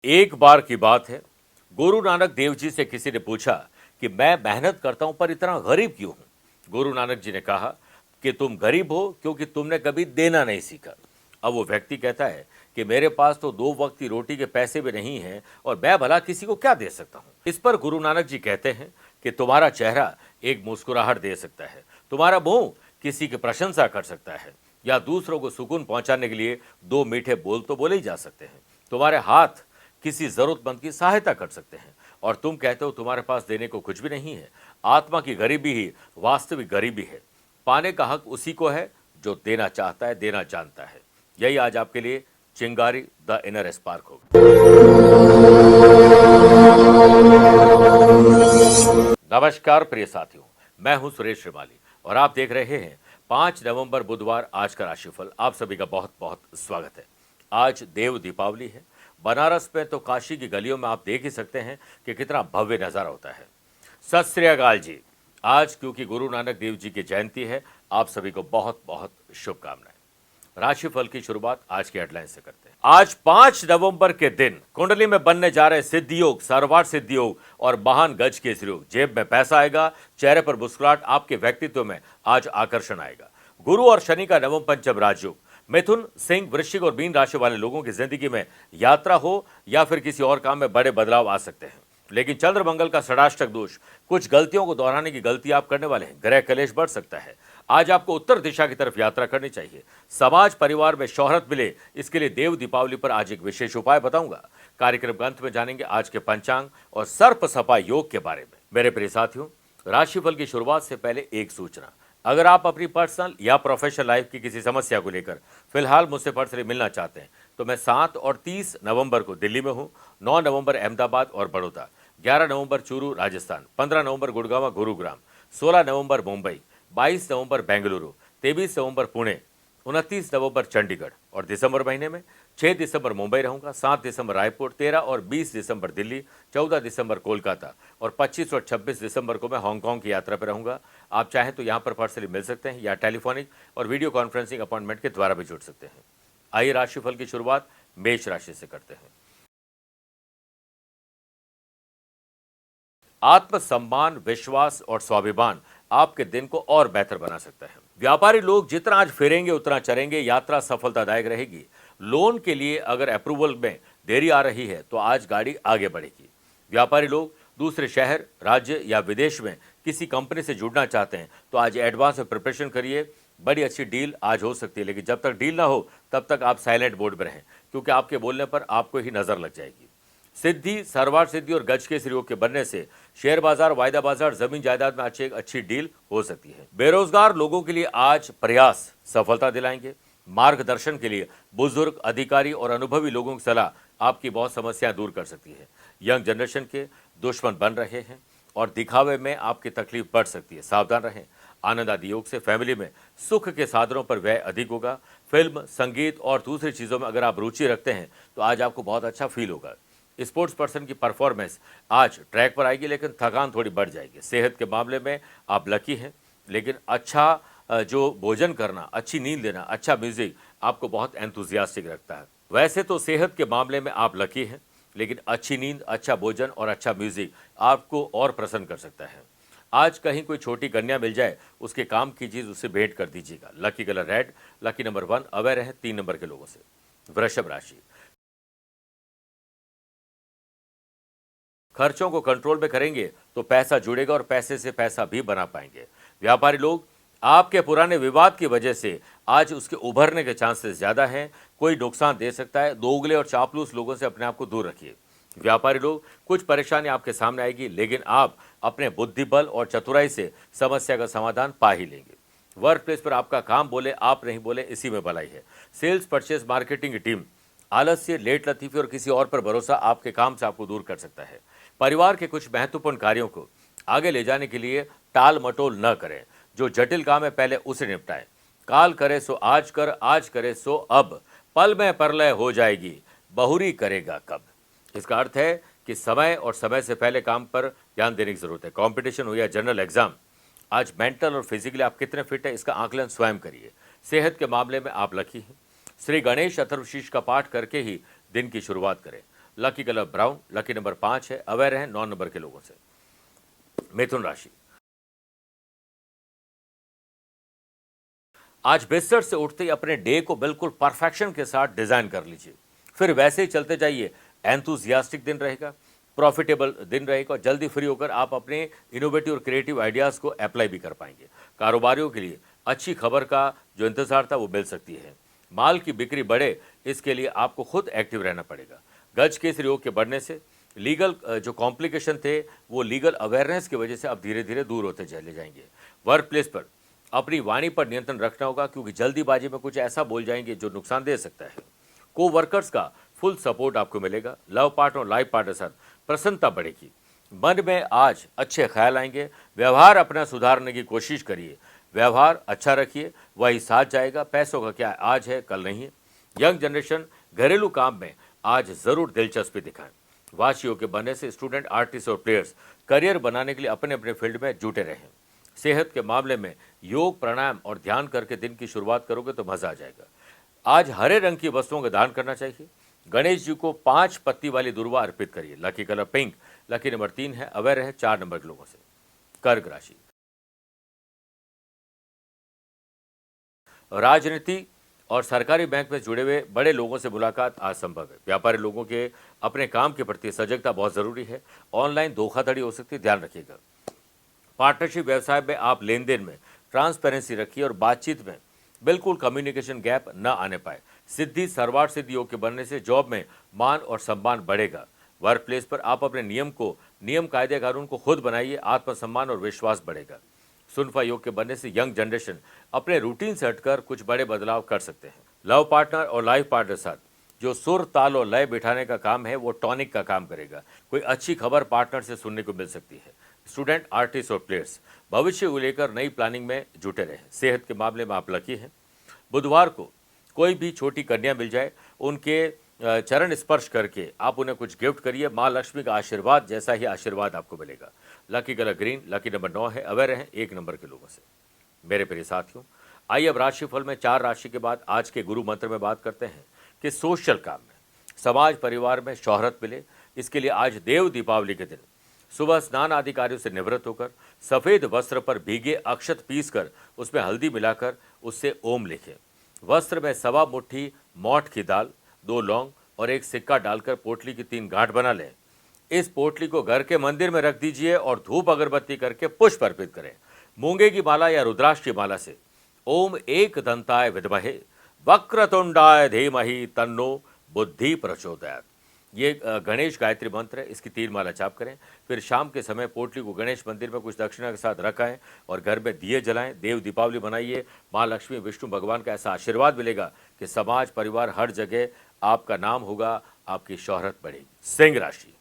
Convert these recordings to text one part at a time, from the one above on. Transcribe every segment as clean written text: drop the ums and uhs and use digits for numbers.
एक बार की बात है, गुरु नानक देव जी से किसी ने पूछा कि मैं मेहनत करता हूं पर इतना गरीब क्यों हूं। गुरु नानक जी ने कहा कि तुम गरीब हो क्योंकि तुमने कभी देना नहीं सीखा। अब वो व्यक्ति कहता है कि मेरे पास तो 2 वक्त की रोटी के पैसे भी नहीं हैं और मैं भला किसी को क्या दे सकता हूं। इस पर गुरु नानक जी कहते हैं कि तुम्हारा चेहरा एक मुस्कुराहट दे सकता है, तुम्हारा मुंह किसी की प्रशंसा कर सकता है, या दूसरों को सुकून पहुंचाने के लिए 2 मीठे बोल तो बोले ही जा सकते हैं। तुम्हारे हाथ किसी जरूरतमंद की सहायता कर सकते हैं और तुम कहते हो तुम्हारे पास देने को कुछ भी नहीं है। आत्मा की गरीबी ही वास्तविक गरीबी है। पाने का हक उसी को है जो देना चाहता है, देना जानता है। यही आज आपके लिए चिंगारी द इनर स्पार्क होगा। नमस्कार प्रिय साथियों, मैं हूं सुरेश श्रीमाली और आप देख रहे हैं 5 नवंबर बुधवार आज का राशिफल। आप सभी का बहुत बहुत स्वागत है। आज देव दीपावली है। बनारस में तो काशी की गलियों में आप देख ही सकते हैं कि कितना भव्य नजारा होता है। सत श्री अकाल जी। आज क्योंकि गुरु नानक देव जी की जयंती है, आप सभी को बहुत बहुत शुभकामनाएं। राशिफल की शुरुआत आज की हेडलाइन से करते हैं। आज 5 नवंबर के दिन कुंडली में बनने जा रहे सिद्धि योग, सर्वार्थ सिद्धि योग और महान गज केसरी योग। जेब में पैसा आएगा, चेहरे पर मुस्कुराहट, आपके व्यक्तित्व में आज आकर्षण आएगा। गुरु और शनि का नवम पंचम राजयोग। मिथुन, सिंह, वृश्चिक और मीन राशि वाले लोगों की जिंदगी में यात्रा हो या फिर किसी और काम में बड़े बदलाव आ सकते हैं। लेकिन चंद्र मंगल का षडाष्टक दोष, कुछ गलतियों को दोहराने की गलती आप करने वाले हैं। ग्रह कलेश बढ़ सकता है। आज आपको उत्तर दिशा की तरफ यात्रा करनी चाहिए। समाज परिवार में शोहरत मिले, इसके लिए देव दीपावली पर आज एक विशेष उपाय बताऊंगा। कार्यक्रम के अंत में जानेंगे आज के पंचांग और सर्प सपा योग के बारे में। मेरे प्रिय साथियों, राशिफल की शुरुआत से पहले एक सूचना। अगर आप अपनी पर्सनल या प्रोफेशनल लाइफ की किसी समस्या को लेकर फिलहाल मुझसे पर्सनली मिलना चाहते हैं तो मैं 7 और 30 नवंबर को दिल्ली में हूं। 9 नवंबर अहमदाबाद और बड़ौदा, 11 नवंबर चूरू राजस्थान, 15 नवंबर गुड़गांव गुरुग्राम, 16 नवंबर मुंबई, 22 नवंबर बेंगलुरु, 23 नवंबर पुणे, 29 नवंबर चंडीगढ़ और दिसंबर महीने में 6 दिसंबर मुंबई रहूंगा, 7 दिसंबर रायपुर, 13 और 20 दिसंबर दिल्ली, 14 दिसंबर कोलकाता और 25 और 26 दिसंबर को मैं हांगकांग की यात्रा पर रहूंगा। आप चाहें तो यहां पर पर्सनली मिल सकते हैं या टेलीफोनिक और वीडियो कॉन्फ्रेंसिंग अपॉइंटमेंट के द्वारा भी जुड़ सकते हैं। आइए राशिफल की शुरुआत मेष राशि से करते हैं। आत्मसम्मान, विश्वास और स्वाभिमान आपके दिन को और बेहतर बना सकता है। व्यापारी लोग जितना आज फेरेंगे उतना चरेंगे। यात्रा सफलतादायक रहेगी। लोन के लिए अगर अप्रूवल में देरी आ रही है तो आज गाड़ी आगे बढ़ेगी। व्यापारी लोग दूसरे शहर, राज्य या विदेश में किसी कंपनी से जुड़ना चाहते हैं तो आज एडवांस में प्रिपरेशन करिए। बड़ी अच्छी डील आज हो सकती है, लेकिन जब तक डील ना हो तब तक आप साइलेंट मोड में रहें, क्योंकि आपके बोलने पर आपको ही नजर लग जाएगी। सिद्धि, सर्वार्थ सिद्धि और गज के योग के बनने से शेयर बाजार, वायदा बाजार, जमीन जायदाद में आज एक अच्छी डील हो सकती है। बेरोजगार लोगों के लिए आज प्रयास सफलता दिलाएंगे। मार्गदर्शन के लिए बुजुर्ग, अधिकारी और अनुभवी लोगों की सलाह आपकी बहुत समस्याएं दूर कर सकती है। यंग जनरेशन के दुश्मन बन रहे हैं और दिखावे में आपकी तकलीफ बढ़ सकती है, सावधान रहें। आनंद आदि योग से फैमिली में सुख के साधनों पर व्यय अधिक होगा। फिल्म, संगीत और दूसरी चीजों में अगर आप रुचि रखते हैं तो आज आपको बहुत अच्छा फील होगा। स्पोर्ट्स पर्सन की परफॉर्मेंस आज ट्रैक पर आएगी, लेकिन थकान थोड़ी बढ़ जाएगी। सेहत के मामले में आप लकी हैं, लेकिन अच्छा जो भोजन करना, अच्छी नींद लेना, अच्छा म्यूजिक आपको बहुत एंथुजियास्टिक रखता है। वैसे तो सेहत के मामले में आप लकी हैं, लेकिन अच्छी नींद, अच्छा भोजन और अच्छा म्यूजिक आपको और प्रसन्न कर सकता है। आज कहीं कोई छोटी कन्या मिल जाए, उसके काम की चीज उसे भेंट कर दीजिएगा। Lucky colour red, lucky number 1। Aware रहें 3 नंबर के लोगों से। वृषभ राशि, खर्चों को कंट्रोल में करेंगे तो पैसा जुड़ेगा और पैसे से पैसा भी बना पाएंगे। व्यापारी लोग आपके पुराने विवाद की वजह से आज उसके उभरने के चांसेस ज्यादा हैं। कोई नुकसान दे सकता है। दोगले और चापलूस लोगों से अपने आप को दूर रखिए। व्यापारी लोग, कुछ परेशानी आपके सामने आएगी, लेकिन आप अपने बुद्धिबल और चतुराई से समस्या का समाधान पा ही लेंगे। वर्क प्लेस पर आपका काम बोले आप नहीं बोले, इसी में भलाई है। सेल्स, परचेज, मार्केटिंग की टीम आलस्य, लेट लतीफे और किसी और पर भरोसा आपके काम से आपको दूर कर सकता है। परिवार के कुछ महत्वपूर्ण कार्यों को आगे ले जाने के लिए टाल मटोल न करें। जो जटिल काम है पहले उसे निपटाएं। काल करे सो आज कर, आज करे सो अब, पल में परलय हो जाएगी, बहुरी करेगा कब। इसका अर्थ है कि समय और समय से पहले काम पर ध्यान देने की जरूरत है। कंपटीशन हो या जनरल एग्जाम, आज मेंटल और फिजिकली आप कितने फिट है इसका आकलन स्वयं करिए। सेहत के मामले में आप लकी हैं। श्री गणेश अथर्वशीष का पाठ करके ही दिन की शुरुआत करें। Lucky colour brown, lucky number 5 है, अवेयर रहें 9 नंबर के लोगों से। मिथुन राशि, आज बिस्तर से उठते ही अपने डे को बिल्कुल परफेक्शन के साथ डिजाइन कर लीजिए, फिर वैसे ही चलते जाइए। एंथुजियास्टिक दिन रहेगा, प्रॉफिटेबल दिन रहेगा और जल्दी फ्री होकर आप अपने इनोवेटिव और क्रिएटिव आइडियाज को अप्लाई भी कर पाएंगे। कारोबारियों के लिए अच्छी खबर का जो इंतजार था वो मिल सकती है। माल की बिक्री बढ़े, इसके लिए आपको खुद एक्टिव रहना पड़ेगा। गज केसरी योग के बढ़ने से लीगल जो कॉम्प्लिकेशन थे वो लीगल अवेयरनेस की वजह से अब धीरे धीरे दूर होते चले जाएंगे। वर्क प्लेस पर अपनी वाणी पर नियंत्रण रखना होगा, क्योंकि जल्दीबाजी में कुछ ऐसा बोल जाएंगे जो नुकसान दे सकता है। को वर्कर्स का फुल सपोर्ट आपको मिलेगा। लव पार्टनर और लाइफ पार्टनर साथ प्रसन्नता बढ़ेगी। मन में आज अच्छे ख्याल आएंगे। व्यवहार अपना सुधारने की कोशिश करिए, व्यवहार अच्छा रखिए, वही साथ जाएगा। पैसों का क्या आज है कल नहीं है। यंग जनरेशन घरेलू काम में आज जरूर दिलचस्पी दिखाएं। वाशियों के बनने से स्टूडेंट, आर्टिस्ट और प्लेयर्स करियर बनाने के लिए अपने अपने फील्ड में जुटे रहें। सेहत के मामले में योग, प्राणायाम और ध्यान करके दिन की शुरुआत करोगे तो मजा आ जाएगा। आज हरे रंग की वस्तुओं का दान करना चाहिए। गणेश जी को 5 पत्ती वाली दुर्वा अर्पित करिए। Lucky colour pink, lucky number 3 है, अवेयर रहे 4 नंबर के लोगों से। कर्क राशि, राजनीति और सरकारी बैंक में जुड़े हुए बड़े लोगों से मुलाकात आज संभव है। व्यापारी लोगों के अपने काम के प्रति सजगता बहुत जरूरी है। ऑनलाइन धोखाधड़ी हो सकती है, ध्यान रखिएगा। पार्टनरशिप व्यवसाय में आप लेन देन में ट्रांसपेरेंसी रखिए और बातचीत में बिल्कुल कम्युनिकेशन गैप न आने पाए। सिद्धि सर्वार्थ सिद्धि योग के बनने से जॉब में मान और सम्मान बढ़ेगा। वर्क प्लेस पर आप अपने नियम कायदे कानून को खुद बनाइए, आत्मसम्मान और विश्वास बढ़ेगा। सुनफा योग के बनने से यंग जनरेशन अपने रूटीन से हटकर कुछ बड़े बदलाव कर सकते हैं। लव पार्टनर और लाइफ पार्टनर साथ जो सुर, ताल और लय बिठाने का काम है वो टॉनिक का काम करेगा। कोई अच्छी खबर पार्टनर से सुनने को मिल सकती है। स्टूडेंट, आर्टिस्ट और प्लेयर्स भविष्य को लेकर नई प्लानिंग में जुटे रहें। सेहत के मामले में आप लकी हैं। बुधवार को कोई भी छोटी कन्या मिल जाए, उनके चरण स्पर्श करके आप उन्हें कुछ गिफ्ट करिए। माँ लक्ष्मी का आशीर्वाद जैसा ही आशीर्वाद आपको मिलेगा। Lucky colour green, lucky number 9 है, अवेयर रहें 1 नंबर के लोगों से। मेरे प्रिय साथियों, आइए अब राशिफल में 4 राशि के बाद आज के गुरु मंत्र में बात करते हैं कि सोशल काम में, समाज परिवार में शोहरत मिले। इसके लिए आज देव दीपावली के दिन सुबह स्नान आदि कार्यों से निवृत्त होकर सफेद वस्त्र पर भीगे अक्षत पीसकर उसमें हल्दी मिलाकर उससे ओम लिखें। वस्त्र में 1.25 मुट्ठी मोठ की दाल, 2 लौंग और 1 सिक्का डालकर पोटली की 3 गांठ बना लें। इस पोटली को घर के मंदिर में रख दीजिए और धूप अगरबत्ती करके पुष्प अर्पित करें। मूंगे की माला या रुद्राक्ष की माला से ओम एक दंताय विद्महे वक्रतुंडाय धीमहि तन्नो बुद्धि प्रचोदयात्, ये गणेश गायत्री मंत्र है। इसकी 3 माला जाप करें। फिर शाम के समय पोटली को गणेश मंदिर में कुछ दक्षिणा के साथ रखाएं और घर में दिए जलाएं। देव दीपावली बनाइए। माँ लक्ष्मी, विष्णु भगवान का ऐसा आशीर्वाद मिलेगा कि समाज परिवार हर जगह आपका नाम होगा, आपकी शोहरत बढ़ेगी। सिंह राशि,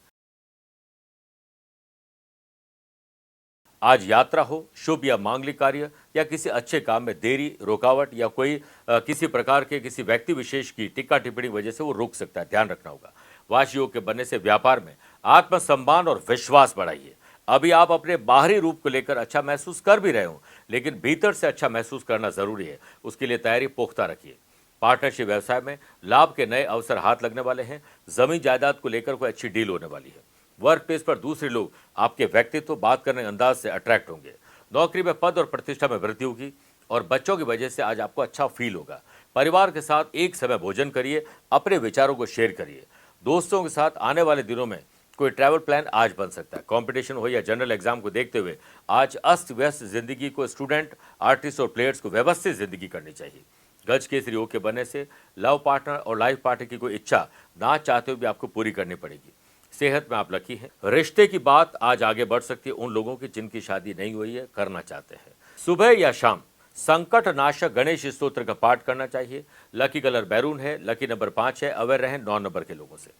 आज यात्रा हो, शुभ या मांगलिक कार्य या किसी अच्छे काम में देरी, रुकावट या कोई किसी प्रकार के किसी व्यक्ति विशेष की टिक्का टिप्पणी वजह से वो रुक सकता है, ध्यान रखना होगा। वाश योग के बनने से व्यापार में आत्मसम्मान और विश्वास बढ़ाइए। अभी आप अपने बाहरी रूप को लेकर अच्छा महसूस कर भी रहे हो, लेकिन भीतर से अच्छा महसूस करना जरूरी है। उसके लिए तैयारी पुख्ता रखिए। पार्टनरशिप व्यवसाय में लाभ के नए अवसर हाथ लगने वाले हैं। जमीन जायदाद को लेकर कोई अच्छी डील होने वाली है। वर्क प्लेस पर दूसरे लोग आपके व्यक्तित्व, बात करने के अंदाज से अट्रैक्ट होंगे। नौकरी में पद और प्रतिष्ठा में वृद्धि होगी और बच्चों की वजह से आज आपको अच्छा फील होगा। परिवार के साथ एक समय भोजन करिए, अपने विचारों को शेयर करिए। दोस्तों के साथ आने वाले दिनों में कोई ट्रैवल प्लान आज बन सकता है। कंपटीशन हो या जनरल एग्जाम को देखते हुए आज अस्त व्यस्त जिंदगी को स्टूडेंट, आर्टिस्ट और प्लेयर्स को व्यवस्थित जिंदगी करनी चाहिए। गज केसरी योग के बनने से लव पार्टनर और लाइफ पार्टनर की कोई इच्छा ना चाहते हुए भी आपको पूरी करनी पड़ेगी। सेहत में आप लकी हैं। रिश्ते की बात आज आगे बढ़ सकती है उन लोगों की जिनकी शादी नहीं हुई है, करना चाहते हैं। सुबह या शाम संकट नाशक गणेश स्तोत्र का पाठ करना चाहिए। लकी कलर बैरून है, लकी नंबर 5 है, अवेयर रहें 9 नंबर के लोगों से।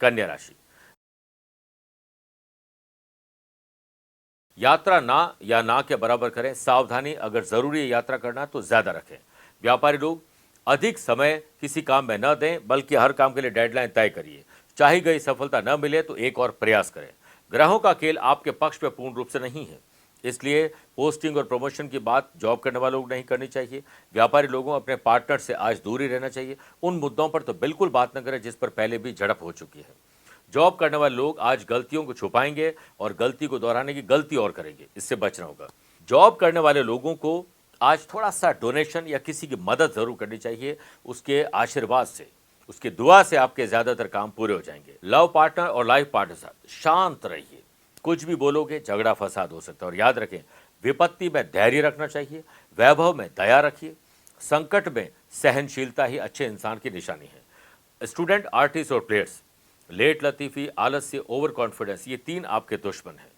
कन्या राशि, यात्रा ना के बराबर करें। सावधानी, अगर जरूरी है यात्रा करना तो ज्यादा रखें। व्यापारी लोग अधिक समय किसी काम में न दें, बल्कि हर काम के लिए डेडलाइन तय करिए। चाही गई सफलता न मिले तो एक और प्रयास करें। ग्रहों का खेल आपके पक्ष में पूर्ण रूप से नहीं है, इसलिए पोस्टिंग और प्रमोशन की बात जॉब करने वालों को नहीं करनी चाहिए। व्यापारी लोगों अपने पार्टनर से आज दूरी रहना चाहिए। उन मुद्दों पर तो बिल्कुल बात न करें जिस पर पहले भी झड़प हो चुकी है। जॉब करने वाले लोग आज गलतियों को छुपाएंगे और गलती को दोहराने की गलती और करेंगे, इससे बचना होगा। जॉब करने वाले लोगों को आज थोड़ा सा डोनेशन या किसी की मदद जरूर करनी चाहिए, उसके आशीर्वाद से, उसकी दुआ से आपके ज्यादातर काम पूरे हो जाएंगे। लव पार्टनर और लाइफ पार्टनर साथ शांत रहिए, कुछ भी बोलोगे झगड़ा फसाद हो सकता है। और याद रखें, विपत्ति में धैर्य रखना चाहिए, वैभव में दया रखिए, संकट में सहनशीलता ही अच्छे इंसान की निशानी है। स्टूडेंट, आर्टिस्ट और प्लेयर्स, लेट लतीफी, आलस्य, ओवर कॉन्फिडेंस, ये 3 आपके दुश्मन हैं।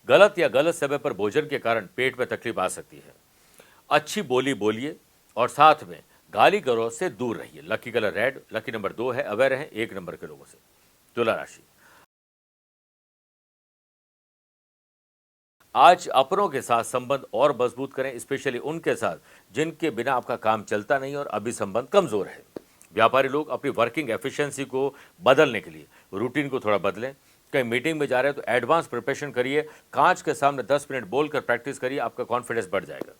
गलत या गलत समय पर भोजन के कारण पेट में तकलीफ आ सकती है। अच्छी बोली बोलिए और साथ में गाली गलौज से दूर रहिए। Lucky colour red, lucky number 2 है, अवेयर रहें 1 नंबर के लोगों से। तुला राशि, आज अपनों के साथ संबंध और मजबूत करें, स्पेशली उनके साथ जिनके बिना आपका काम चलता नहीं और अभी संबंध कमजोर है। व्यापारी लोग अपनी वर्किंग एफिशिएंसी को बदलने के लिए रूटीन को थोड़ा बदलें। कहीं मीटिंग में जा रहे हैं तो एडवांस प्रिपरेशन करिए, कांच के सामने 10 मिनट बोलकर प्रैक्टिस करिए, आपका कॉन्फिडेंस बढ़ जाएगा।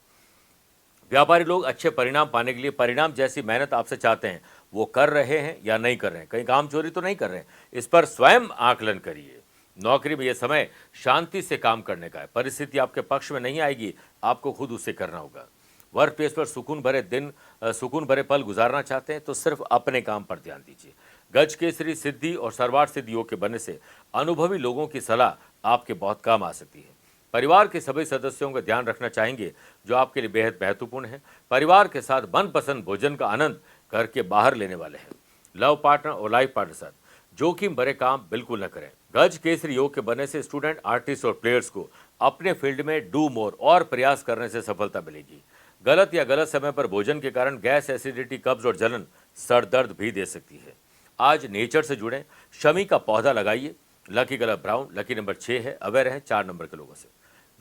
व्यापारी लोग अच्छे परिणाम पाने के लिए परिणाम जैसी मेहनत आपसे चाहते हैं, वो कर रहे हैं या नहीं कर रहे हैं, कहीं काम चोरी तो नहीं कर रहे हैं, इस पर स्वयं आकलन करिए। नौकरी में यह समय शांति से काम करने का है, परिस्थिति आपके पक्ष में नहीं आएगी, आपको खुद उसे करना होगा। वर्क प्लेस पर सुकून भरे पल गुजारना चाहते हैं तो सिर्फ अपने काम पर ध्यान दीजिए। गज केसरी, सिद्धि और सर्वार्थ सिद्धि योग के बनने से अनुभवी लोगों की सलाह आपके बहुत काम आ सकती है। परिवार के सभी सदस्यों का ध्यान रखना चाहेंगे जो आपके लिए बेहद महत्वपूर्ण है। परिवार के साथ मनपसंद भोजन का आनंद घर के बाहर लेने वाले हैं। लव पार्टनर और लाइफ पार्टनर साथ जोखिम भरे काम बिल्कुल न करें। गज केसरी योग के बनने से स्टूडेंट, आर्टिस्ट और प्लेयर्स को अपने फील्ड में डू मोर और प्रयास करने से सफलता मिलेगी। गलत या गलत समय पर भोजन के कारण गैस, एसिडिटी, कब्ज और जलन, सर दर्द भी दे सकती है। आज नेचर से जुड़ें, शमी का पौधा लगाइए। Lucky colour brown, lucky number 6 है, अवेयर है 4 नंबर के लोगों से।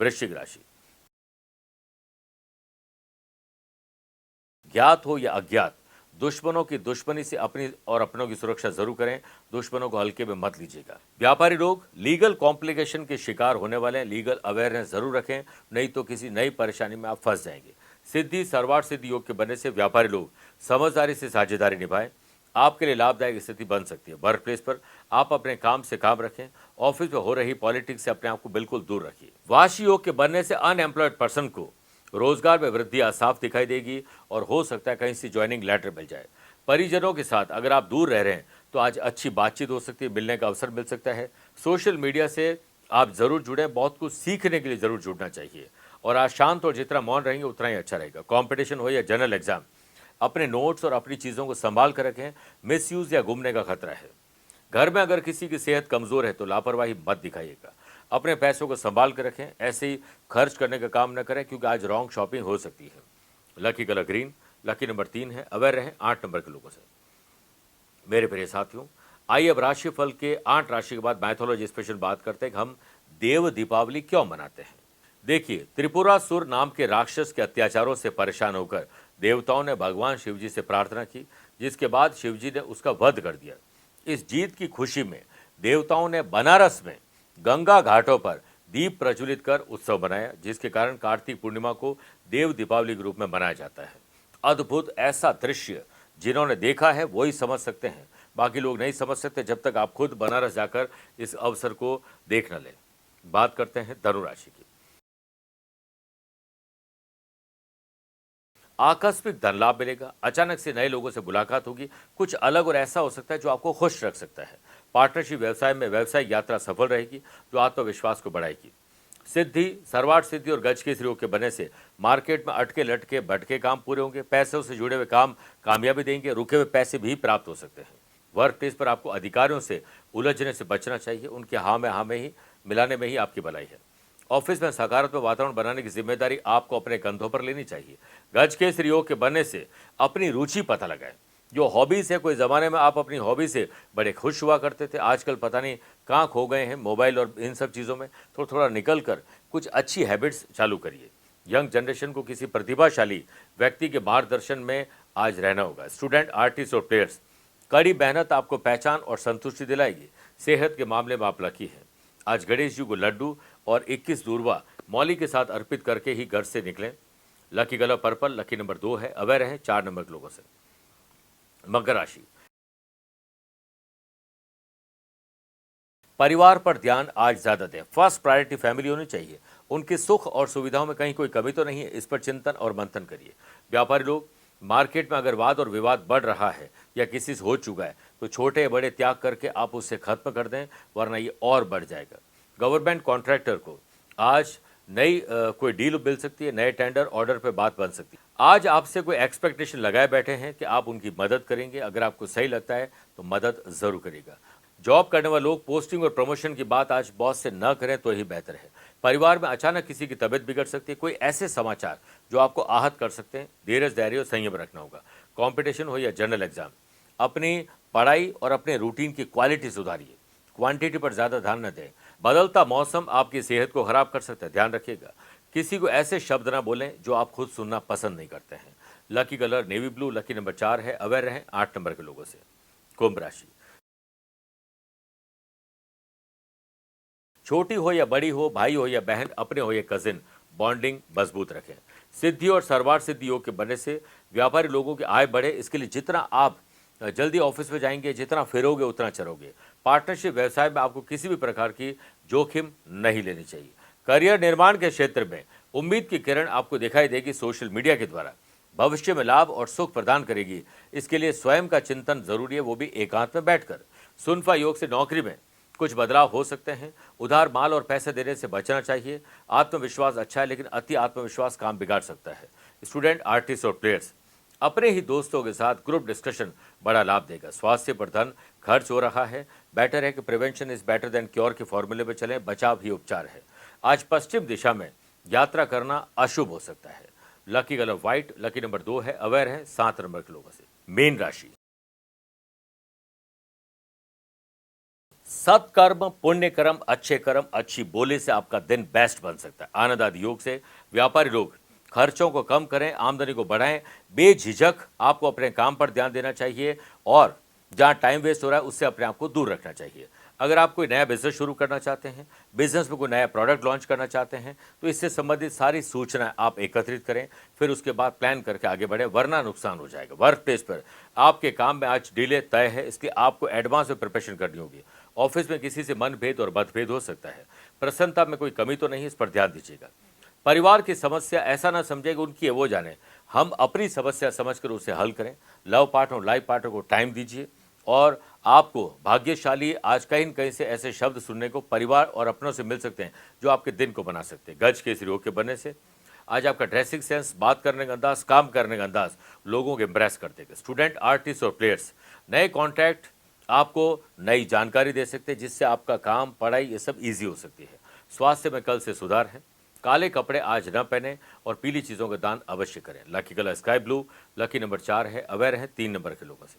वृश्चिक राशि, ज्ञात हो या अज्ञात, दुश्मनों की दुश्मनी से अपनी और अपनों की सुरक्षा जरूर करें, दुश्मनों को हल्के में मत लीजिएगा। व्यापारी लोग लीगल कॉम्प्लिकेशन के शिकार होने वाले हैं, लीगल अवेयरनेस जरूर रखें, नहीं तो किसी नई परेशानी में आप फंस जाएंगे। सिद्धि, सर्वार्थ सिद्धि योग के बनने से व्यापारी लोग समझदारी से साझेदारी निभाएं, आपके लिए लाभदायक स्थिति बन सकती है। वर्क प्लेस पर आप अपने काम से काम रखें, ऑफिस में हो रही पॉलिटिक्स से अपने आप को बिल्कुल दूर रखिए। वाशी योग के बनने से अनएम्प्लॉयड पर्सन को रोजगार में वृद्धि आज साफ दिखाई देगी और हो सकता है कहीं से ज्वाइनिंग लेटर मिल जाए। परिजनों के साथ अगर आप दूर रह रहे हैं तो आज अच्छी बातचीत हो सकती है, मिलने का अवसर मिल सकता है। सोशल मीडिया से आप जरूर जुड़ें, बहुत कुछ सीखने के लिए जरूर जुड़ना चाहिए। और आज शांत और जितना मौन रहेंगे उतना ही अच्छा रहेगा। कंपटीशन हो या जनरल एग्जाम, अपने नोट्स और अपनी चीज़ों को संभाल कर रखें, मिसयूज या गुमने का खतरा है। घर में अगर किसी की सेहत कमज़ोर है तो लापरवाही मत दिखाइएगा। अपने पैसों को संभाल कर रखें, ऐसे ही खर्च करने का काम न करें क्योंकि आज रॉन्ग शॉपिंग हो सकती है। Lucky colour green, lucky number 3 है, अवेयर रहें 8 नंबर के लोगों से। मेरे प्रिय साथियों, आइए अब राशिफल के 8 राशि के बाद मैथोलॉजी स्पेशल बात करते हैं कि हम देव दीपावली क्यों मनाते हैं। देखिए, त्रिपुरासुर नाम के राक्षस के अत्याचारों से परेशान होकर देवताओं ने भगवान शिवजी से प्रार्थना की, जिसके बाद शिवजी ने उसका वध कर दिया। इस जीत की खुशी में देवताओं ने बनारस में गंगा घाटों पर दीप प्रज्वलित कर उत्सव मनाया, जिसके कारण कार्तिक पूर्णिमा को देव दीपावली के रूप में मनाया जाता है। अद्भुत ऐसा दृश्य जिन्होंने देखा है वही समझ सकते हैं, बाकी लोग नहीं समझ सकते जब तक आप खुद बनारस जाकर इस अवसर को देख न लें। बात करते हैं धनु राशि की। आकस्मिक धन लाभ मिलेगा, अचानक से नए लोगों से मुलाकात होगी, कुछ अलग और ऐसा हो सकता है जो आपको खुश रख सकता है। पार्टनरशिप व्यवसाय में व्यवसायिक यात्रा सफल रहेगी जो आत्मविश्वास को बढ़ाएगी। सिद्धि, सर्वार्थ सिद्धि और गज के योग के बनने से मार्केट में अटके लटके भटके काम पूरे होंगे, पैसों से जुड़े हुए काम कामयाबी देंगे, रुके हुए पैसे भी प्राप्त हो सकते हैं। वर्क प्लेस पर आपको अधिकारियों से उलझने से बचना चाहिए, उनके हाँ में ही मिलाने में ही आपकी भलाई है। ऑफिस में सकारात्मक वातावरण बनाने की जिम्मेदारी आपको अपने कंधों पर लेनी चाहिए। गज के योग के बनने से अपनी रुचि पता लगाएं, जो हॉबीज है, कोई ज़माने में आप अपनी हॉबी से बड़े खुश हुआ करते थे, आजकल पता नहीं कहाँ खो गए हैं मोबाइल और इन सब चीज़ों में। थोड़ा निकल कर कुछ अच्छी हैबिट्स चालू करिए। यंग जनरेशन को किसी प्रतिभाशाली व्यक्ति के मार्गदर्शन में आज रहना होगा। स्टूडेंट, आर्टिस्ट और प्लेयर्स, कड़ी मेहनत आपको पहचान और संतुष्टि दिलाएगी। सेहत के मामले में आप लकी हैं। आज गणेश जी को लड्डू और 21 दूर्वा मौली के साथ अर्पित करके ही घर से निकलें। Lucky colour purple, lucky number 2 है, अवेयर है 4 नंबर के लोगों से। मकर राशि, परिवार पर ध्यान आज ज्यादा दें। फर्स्ट प्रायोरिटी फैमिली होनी चाहिए। उनके सुख और सुविधाओं में कहीं कोई कमी तो नहीं है, इस पर चिंतन और मंथन करिए। व्यापारी लोग, मार्केट में अगर वाद और विवाद बढ़ रहा है या किसी से हो चुका है तो छोटे बड़े त्याग करके आप उसे खत्म कर दें, वरना ये और बढ़ जाएगा। गवर्नमेंट कॉन्ट्रैक्टर को आज नई कोई डील मिल सकती है, नए टेंडर ऑर्डर पे बात बन सकती है। आज आपसे कोई एक्सपेक्टेशन लगाए बैठे हैं कि आप उनकी मदद करेंगे। अगर आपको सही लगता है तो मदद जरूर करेगा। जॉब करने वाले लोग पोस्टिंग और प्रमोशन की बात आज बॉस से न करें तो ही बेहतर है। परिवार में अचानक किसी की तबीयत बिगड़ सकती है, कोई ऐसे समाचार जो आपको आहत कर सकते हैं। धीरज, धैर्य और संयम रखना होगा। कंपटीशन हो या जनरल एग्जाम, अपनी पढ़ाई और अपने रूटीन की क्वालिटी सुधारिए, क्वांटिटी पर ज्यादा ध्यान न दें। बदलता मौसम आपकी सेहत को खराब कर सकता है, ध्यान रखिएगा। किसी को ऐसे शब्द ना बोलें जो आप खुद सुनना पसंद नहीं करते हैं। Lucky colour navy blue, lucky number 4 है। अवेयर रहें 8 नंबर के लोगों से। कुंभ राशि, छोटी हो या बड़ी हो, भाई हो या बहन, अपने हो या कजिन, बॉन्डिंग मजबूत रखें। सिद्धि और सर्वार सिद्धि योग के बनने से व्यापारी लोगों की आय बढ़े। इसके लिए जितना आप जल्दी ऑफिस में जाएंगे, जितना फिरोगे उतना चरोगे। पार्टनरशिप व्यवसाय में आपको किसी भी प्रकार की जोखिम नहीं लेनी चाहिए। करियर निर्माण के क्षेत्र में उम्मीद की किरण आपको दिखाई देगी। सोशल मीडिया के द्वारा भविष्य में लाभ और सुख प्रदान करेगी। इसके लिए स्वयं का चिंतन जरूरी है, वो भी एकांत में बैठकर। सुनफा योग से नौकरी में कुछ बदलाव हो सकते हैं। उधार माल और पैसे देने से बचना चाहिए। आत्मविश्वास अच्छा है, लेकिन अति आत्मविश्वास काम बिगाड़ सकता है। स्टूडेंट, आर्टिस्ट और प्लेयर्स, अपने ही दोस्तों के साथ ग्रुप डिस्कशन बड़ा लाभ देगा। स्वास्थ्य पर धन खर्च हो रहा है। बेटर है कि prevention is better than cure के फॉर्मूले पर चलें। बचाव ही उपचार है। आज पश्चिम दिशा में यात्रा करना अशुभ हो सकता है। Lucky colour white, lucky number 2 है। अवेयर है 7 नंबर के लोगों से। मीन राशि, सत्कर्म, पुण्य कर्म, अच्छे कर्म, अच्छी बोली से आपका दिन बेस्ट बन सकता है। आनंद आदि योग से व्यापारी लोग खर्चों को कम करें, आमदनी को बढ़ाएं। बेझिझक आपको अपने काम पर ध्यान देना चाहिए और जहां टाइम वेस्ट हो रहा है उससे अपने आप को दूर रखना चाहिए। अगर आप कोई नया बिजनेस शुरू करना चाहते हैं, बिजनेस में कोई नया प्रोडक्ट लॉन्च करना चाहते हैं, तो इससे संबंधित सारी सूचनाएं आप एकत्रित करें, फिर उसके बाद प्लान करके आगे बढ़े, वरना नुकसान हो जाएगा। वर्क प्लेस पर आपके काम में आज डिले तय है, इसलिए आपको एडवांस में प्रिपरेशन करनी होगी। ऑफिस में किसी से मनभेद और मतभेद हो सकता है। प्रसन्नता में कोई कमी तो नहीं, इस पर ध्यान दीजिएगा। परिवार की समस्या ऐसा ना समझे कि उनकी है वो जाने, हम अपनी समस्या समझकर उसे हल करें। लव पार्टनर और लाइफ पार्टनर को टाइम दीजिए और आपको भाग्यशाली आज कहीं न कहीं से ऐसे शब्द सुनने को परिवार और अपनों से मिल सकते हैं जो आपके दिन को बना सकते हैं। गज के इस योग के बनने से आज आपका ड्रेसिंग सेंस, बात करने का अंदाज, काम करने का अंदाज लोगों को इम्प्रेस कर देगा। स्टूडेंट, आर्टिस्ट और प्लेयर्स, नए कॉन्ट्रैक्ट आपको नई जानकारी दे सकते हैं जिससे आपका काम, पढ़ाई ये सब ईजी हो सकती है। स्वास्थ्य में कल से सुधार है। काले कपड़े आज न पहने और पीली चीज़ों का दान अवश्य करें। Lucky colour sky blue, lucky number 4 है। अवेयर है 3 नंबर के लोगों से।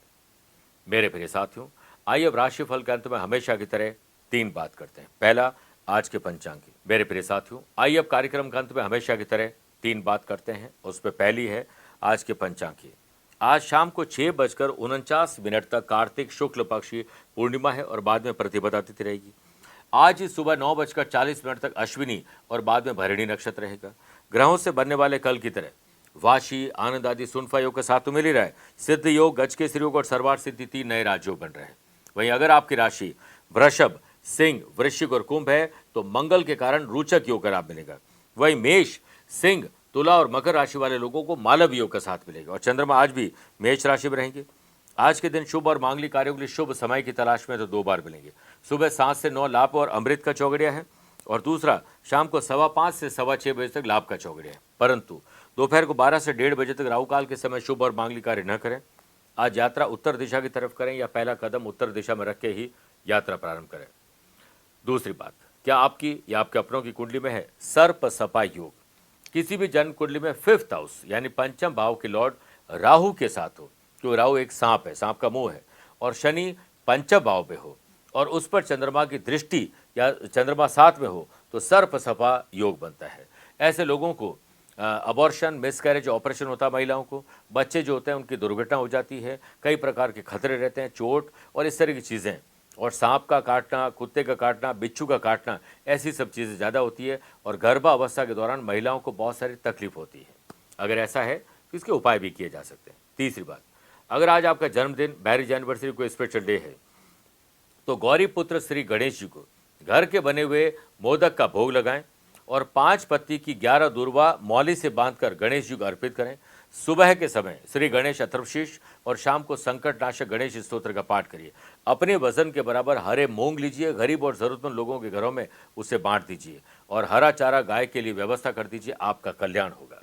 मेरे प्रिय साथियों, आइए अब राशिफल के अंत में हमेशा की तरह 3 बात करते हैं। पहला, आज के पंचांग की। मेरे प्रिय साथियों, आइए अब कार्यक्रम के अंत में हमेशा की तरह 3 बात करते हैं। उस पर पहली है आज के पंचांग की। आज शाम को 6:49 तक कार्तिक शुक्ल पक्ष की पूर्णिमा है और बाद में प्रतिपदा तिथि रहेगी। आज ही सुबह 9:40 तक अश्विनी और बाद में भरणी नक्षत्र रहेगा। ग्रहों से बनने वाले कल की तरह वाशी, आनंद आदि, सुनफा योग के साथ तो मिल ही रहा है। सिद्ध योग, गज के योग और सर्वार सिद्धि 3 नए राजयोग बन रहे हैं। वहीं अगर आपकी राशि वृषभ, सिंह, वृश्चिक और कुंभ है तो मंगल के कारण रोचक योग का लाभ मिलेगा। वहीं मेष, सिंह, तुला और मकर राशि वाले लोगों को मालव योग का साथ मिलेगा और चंद्रमा आज भी मेष राशि में रहेंगे। आज के दिन शुभ और मांगलिक कार्यों के लिए शुभ समय की तलाश में तो 2 बार मिलेंगे। सुबह 7 से 9 लाभ और अमृत का चौगड़िया है और दूसरा शाम को 5:15 से 6:15 बजे तक लाभ का चौगड़िया है। परंतु दोपहर को 12 से 1:30 बजे तक राहु काल के समय शुभ और मांगलिक कार्य न करें। आज यात्रा उत्तर दिशा की तरफ करें या पहला कदम उत्तर दिशा में रख के ही यात्रा प्रारंभ करें। दूसरी बात, क्या आपकी या आपके अपनों की कुंडली में है सर्प सपा योग? किसी भी जन्म कुंडली में 5th हाउस यानी पंचम भाव के लॉर्ड राहु के साथ हो, क्योंकि राहु एक सांप है, सांप का मुंह है, और शनि पंचम भाव पे हो और उस पर चंद्रमा की दृष्टि या चंद्रमा साथ में हो तो सर्प सपा योग बनता है। ऐसे लोगों को अबॉर्शन, मिसकैरेज ऑपरेशन होता है। महिलाओं को बच्चे जो होते हैं उनकी दुर्घटना हो जाती है। कई प्रकार के खतरे रहते हैं, चोट और इस तरह की चीज़ें, और सांप का काटना, कुत्ते का काटना, बिच्छू का काटना, ऐसी सब चीज़ें ज़्यादा होती है और गर्भावस्था के दौरान महिलाओं को बहुत सारी तकलीफ होती है। अगर ऐसा है तो इसके उपाय भी किए जा सकते हैं। तीसरी बात, अगर आज आपका जन्मदिन, मैरिज एनिवर्सरी, कोई स्पेशल डे है तो गौरी पुत्र श्री गणेश जी को घर के बने हुए मोदक का भोग लगाएं और 5 पत्ती की 11 दूर्वा मौली से बांधकर गणेश जी को अर्पित करें। सुबह के समय श्री गणेश अथर्वशीष और शाम को संकटनाशक गणेश स्तोत्र का पाठ करिए। अपने वजन के बराबर हरे मूंग लीजिए, गरीब और जरूरतमंद लोगों के घरों में उसे बांट दीजिए और हरा चारा गाय के लिए व्यवस्था कर दीजिए। आपका कल्याण होगा।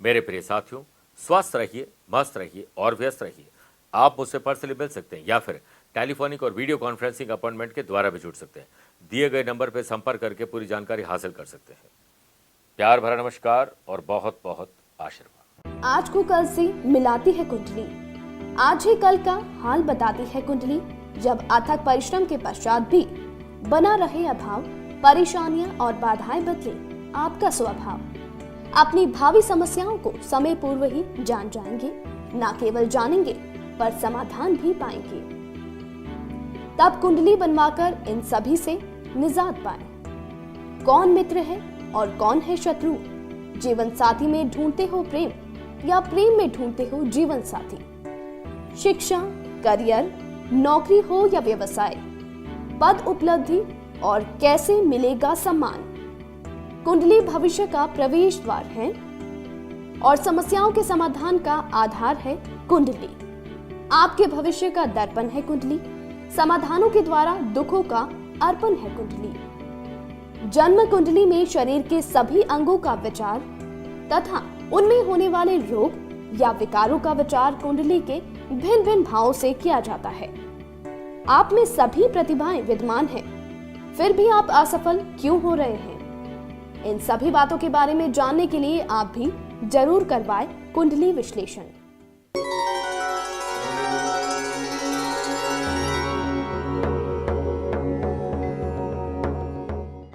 मेरे प्रिय साथियों, स्वस्थ रहिए, मस्त रहिए और व्यस्त रहिए। आप मुझसे पर्सनली मिल सकते हैं या फिर टेलीफोनिक और वीडियो कॉन्फ्रेंसिंग अपॉइंटमेंट के द्वारा भी जुड़ सकते हैं। दिए गए नंबर पर संपर्क करके पूरी जानकारी हासिल कर सकते हैं। प्यार भरा नमस्कार और बहुत बहुत आशीर्वाद। आज को कल से मिलाती है कुंडली, आज ही कल का हाल बताती है कुंडली। जब अथक परिश्रम के पश्चात भी बना रहे अभाव, परेशानियां और बाधाएं बदले आपका स्वभाव, अपनी भावी समस्याओं को समय पूर्व ही जान जाएंगे। न केवल जानेंगे पर समाधान भी पाएंगे। तब कुंडली बनवाकर इन सभी से निजात पाए। कौन मित्र है और कौन है शत्रु? जीवन साथी में ढूंढते हो प्रेम या प्रेम में ढूंढते हो जीवन साथी? शिक्षा, करियर, नौकरी हो या व्यवसाय, पद उपलब्धि और कैसे मिलेगा सम्मान? कुंडली भविष्य का प्रवेश द्वार है और समस्याओं के समाधान का आधार है कुंडली। आपके भविष्य का दर्पण है कुंडली, समाधानों के द्वारा दुखों का अर्पण है कुंडली। जन्म कुंडली में शरीर के सभी अंगों का विचार तथा उनमें होने वाले रोग या विकारों का विचार कुंडली के भिन्न भिन्न भावों से किया जाता है। आप में सभी प्रतिभाएं विद्यमान हैं, फिर भी आप असफल क्यों हो रहे हैं? इन सभी बातों के बारे में जानने के लिए आप भी जरूर करवाएं कुंडली विश्लेषण।